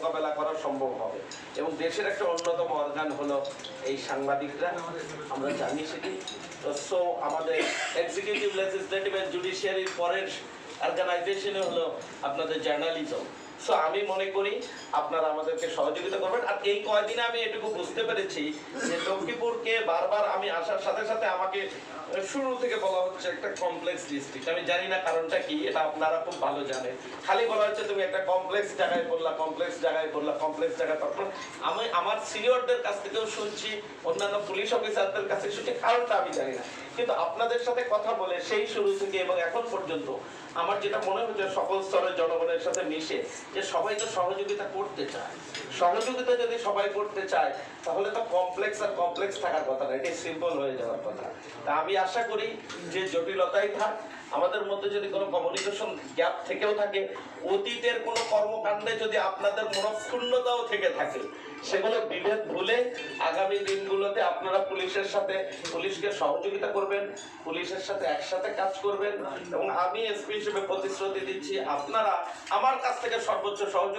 মোকাবেলা করা সম্ভব হবে। এবং দেশের একটা অন্যতম অর্গান হলো এই সাংবাদিকরা, আমরা জানি সেটি। সো আমাদের এক্সিকিউটিভ, লেজিসলেটিভ এন্ড জুডিশিয়ারির পরের অর্গানাইজেশনে হলো আপনাদের জার্নালিজম। সো আমি মনে করি আপনারা আমাদেরকে সহযোগিতা করবেন। আর এই কয়দিনে আমি এটুকু বুঝতে পেরেছি যে লক্ষ্মীপুরকে বারবার আমি আসার সাথে সাথে আমাকে শুরু থেকে বলা হচ্ছে একটা কমপ্লেক্স ডিস্ট্রিক্ট। আমি জানি না কারণটা কি, এটা আপনারা খুব ভালো জানেন। খালি বলা হচ্ছে তুমি একটা কমপ্লেক্স জায়গায় বললা, কমপ্লেক্স জায়গায় বললা, কমপ্লেক্স জায়গায়। তারপর আমি আমার সিনিয়রদের কাছ থেকেও শুনছি, অন্যান্য পুলিশ অফিসারদের কাছে শুনছি, কারণটা আমি জানি না। কিন্তু আপনাদের সাথে কথা বলে সেই শুরু থেকে এবং এখন পর্যন্ত আমার যেটা মনে হচ্ছে সকল স্তরের জনগণের সাথে মিশে যে সবাই তো সহযোগিতা করতে চায়। সহযোগিতা যদি সবাই করতে চায় তাহলে তো কমপ্লেক্স আর কমপ্লেক্স থাকার কথা না, এটি সিম্পল হয়ে যাওয়ার কথা। তা আমি আশা করি যে জটিলতাই থাক, আমাদের মধ্যে যদি কোনো কমিউনিকেশন গ্যাপ থেকেও থাকে, অতীতের কোনো কর্মকাণ্ডে যদি আপনাদের মনক্ষুণ্ণতাও থেকে থাকে, সেগুলো বিভেদ ভুলে আগামী দিনগুলোতে আপনারা পুলিশের সাথে, পুলিশকে সহযোগিতা করবেন, পুলিশের সাথে একসাথে কাজ করবেন। এবং আমি এসপি হিসেবে প্রতিশ্রুতি দিচ্ছি আপনারা আমার কাছ থেকে সর্বোচ্চ সহযোগিতা